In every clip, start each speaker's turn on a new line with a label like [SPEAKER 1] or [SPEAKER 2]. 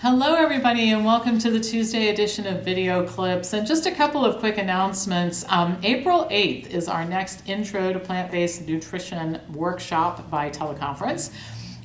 [SPEAKER 1] Hello everybody and welcome to the Tuesday edition of Video Clips. And just a couple of quick announcements. April 8th is our next Intro to Plant-Based Nutrition workshop by teleconference.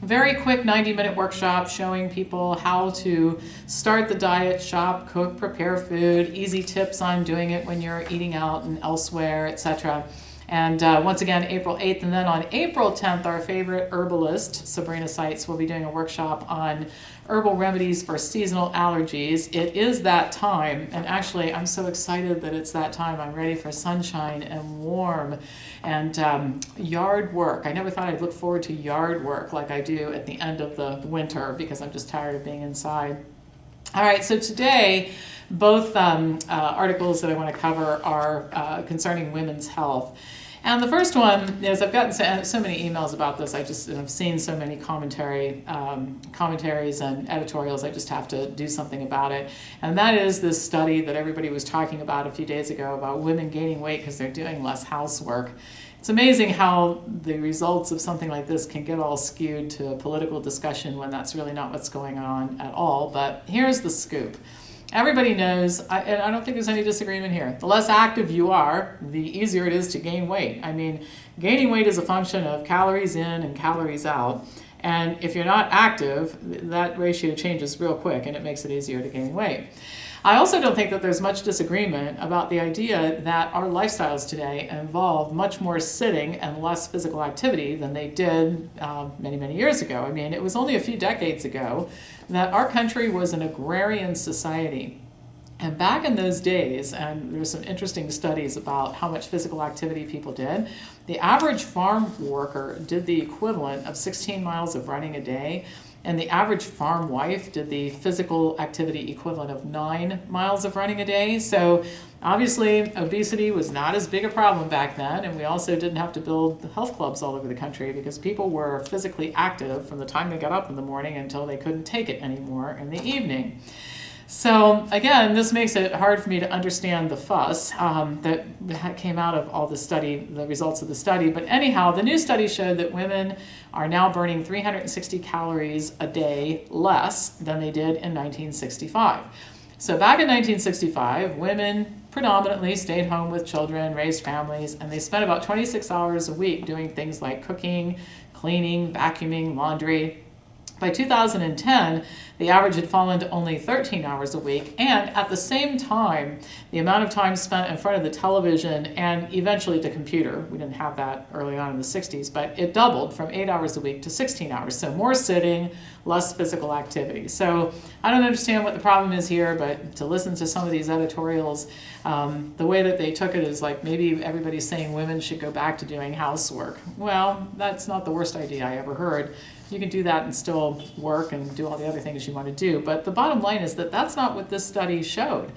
[SPEAKER 1] Very quick 90-minute workshop showing people how to start the diet, shop, cook, prepare food, easy tips on doing it when you're eating out and elsewhere, etc. And once again, April 8th, and then on April 10th, our favorite herbalist, Sabrina Seitz, will be doing a workshop on herbal remedies for seasonal allergies. It is that time, and actually, I'm so excited that it's that time. I'm ready for sunshine and warm and yard work. I never thought I'd look forward to yard work like I do at the end of the winter because I'm just tired of being inside. All right, so today, both articles that I want to cover are concerning women's health. And the first one is, I've gotten so many emails about this, I've seen so many commentaries and editorials, I just have to do something about it. And that is this study that everybody was talking about a few days ago about women gaining weight because they're doing less housework. It's amazing how the results of something like this can get all skewed to political discussion when that's really not what's going on at all. But here's the scoop. Everybody knows, and I don't think there's any disagreement here, the less active you are, the easier it is to gain weight. I mean, gaining weight is a function of calories in and calories out. And if you're not active, that ratio changes real quick and it makes it easier to gain weight. I also don't think that there's much disagreement about the idea that our lifestyles today involve much more sitting and less physical activity than they did many, many years ago. I mean, it was only a few decades ago that our country was an agrarian society. And back in those days, and there's some interesting studies about how much physical activity people did, the average farm worker did the equivalent of 16 miles of running a day, and the average farm wife did the physical activity equivalent of 9 miles of running a day. So obviously obesity was not as big a problem back then, and we also didn't have to build health clubs all over the country because people were physically active from the time they got up in the morning until they couldn't take it anymore in the evening. So again, this makes it hard for me to understand the fuss that came out of all the results of the study. But anyhow, the new study showed that women are now burning 360 calories a day less than they did in 1965. So back in 1965, women predominantly stayed home with children, raised families, and they spent about 26 hours a week doing things like cooking, cleaning, vacuuming, laundry. By 2010, the average had fallen to only 13 hours a week, and at the same time, the amount of time spent in front of the television and eventually the computer, we didn't have that early on in the 60s, but it doubled from 8 hours a week to 16 hours. So more sitting, less physical activity. So I don't understand what the problem is here, but to listen to some of these editorials, the way that they took it is like maybe everybody's saying women should go back to doing housework. Well, that's not the worst idea I ever heard. You can do that and still work and do all the other things you want to do. But the bottom line is that that's not what this study showed.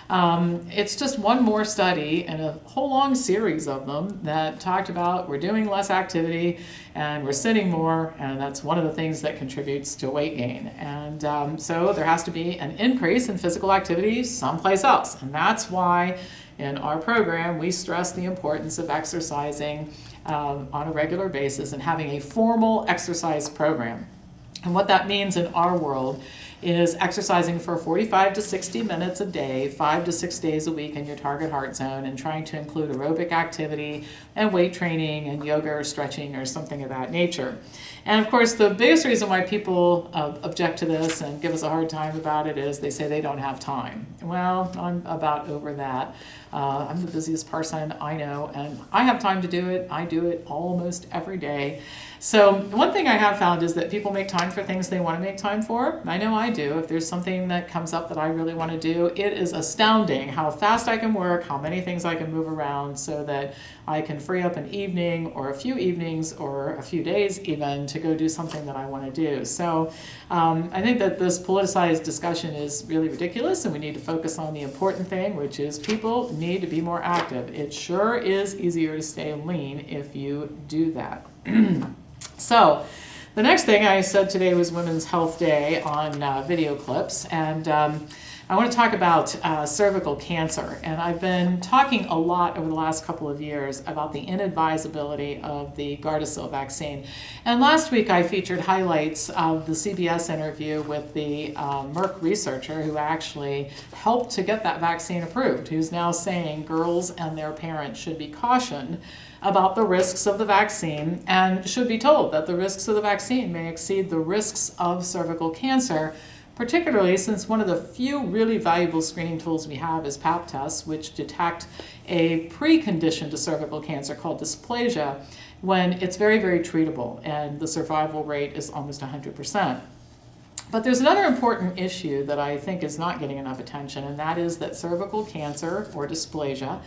[SPEAKER 1] It's just one more study and a whole long series of them that talked about we're doing less activity and we're sitting more, and that's one of the things that contributes to weight gain. And so there has to be an increase in physical activity someplace else. And that's why in our program we stress the importance of exercising on a regular basis and having a formal exercise program. And what that means in our world is exercising for 45 to 60 minutes a day, 5 to 6 days a week in your target heart zone, and trying to include aerobic activity and weight training and yoga or stretching or something of that nature. And of course, the biggest reason why people object to this and give us a hard time about it is they say they don't have time. Well, I'm about over that. I'm the busiest person I know, and I have time to do it. I do it almost every day. So one thing I have found is that people make time for things they want to make time for. I know I do. If there's something that comes up that I really want to do, it is astounding how fast I can work, how many things I can move around so that I can free up an evening or a few evenings or a few days even to go do something that I want to do. So I think that this politicized discussion is really ridiculous, and we need to focus on the important thing, which is people need to be more active. It sure is easier to stay lean if you do that. So the next thing I said today was Women's Health Day on Video Clips, and I want to talk about cervical cancer, and I've been talking a lot over the last couple of years about the inadvisability of the Gardasil vaccine. And last week I featured highlights of the CBS interview with the Merck researcher who actually helped to get that vaccine approved, who's now saying girls and their parents should be cautioned about the risks of the vaccine and should be told that the risks of the vaccine may exceed the risks of cervical cancer, particularly since one of the few really valuable screening tools we have is Pap tests, which detect a precondition to cervical cancer called dysplasia when it's very, very treatable and the survival rate is almost 100%. But there's another important issue that I think is not getting enough attention, and that is that cervical cancer or dysplasia,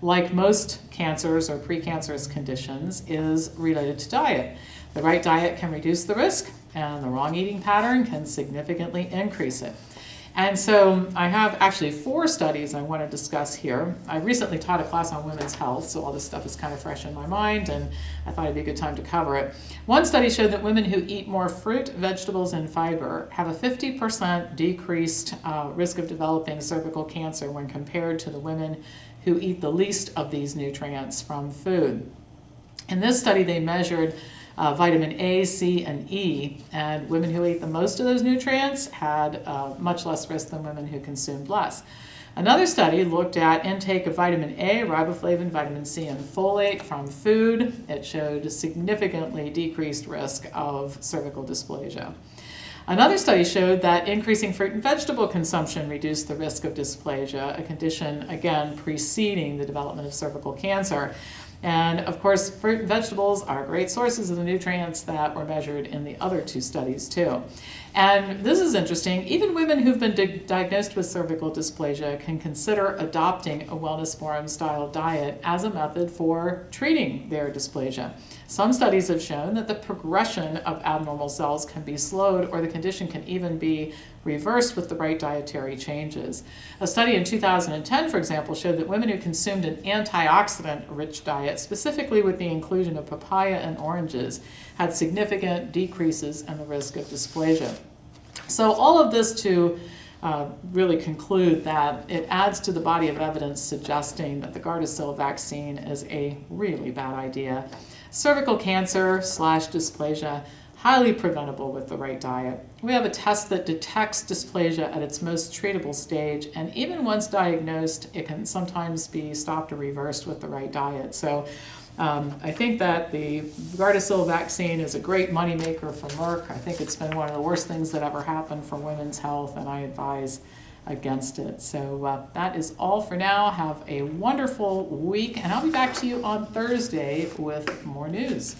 [SPEAKER 1] like most cancers or precancerous conditions, is related to diet. The right diet can reduce the risk, and the wrong eating pattern can significantly increase it. And so I have actually 4 studies I want to discuss here. I recently taught a class on women's health, so all this stuff is kind of fresh in my mind, and I thought it'd be a good time to cover it. One study showed that women who eat more fruit, vegetables, and fiber have a 50% decreased risk of developing cervical cancer when compared to the women who eat the least of these nutrients from food. In this study, they measured vitamin A, C, and E, and women who ate the most of those nutrients had much less risk than women who consumed less. Another study looked at intake of vitamin A, riboflavin, vitamin C, and folate from food. It showed a significantly decreased risk of cervical dysplasia. Another study showed that increasing fruit and vegetable consumption reduced the risk of dysplasia, a condition, again, preceding the development of cervical cancer. And of course, fruit and vegetables are great sources of the nutrients that were measured in the other 2 studies too. And this is interesting. Even women who've been diagnosed with cervical dysplasia can consider adopting a wellness forum style diet as a method for treating their dysplasia. Some studies have shown that the progression of abnormal cells can be slowed, or the condition can even be reversed with the right dietary changes. A study in 2010, for example, showed that women who consumed an antioxidant-rich diet, specifically with the inclusion of papaya and oranges, had significant decreases in the risk of dysplasia. So all of this to really conclude that it adds to the body of evidence suggesting that the Gardasil vaccine is a really bad idea. Cervical cancer / dysplasia, highly preventable with the right diet. We have a test that detects dysplasia at its most treatable stage, and even once diagnosed, it can sometimes be stopped or reversed with the right diet. So I think that the Gardasil vaccine is a great moneymaker for Merck. I think it's been one of the worst things that ever happened for women's health, and I advise against it. So that is all for now. Have a wonderful week, and I'll be back to you on Thursday with more news.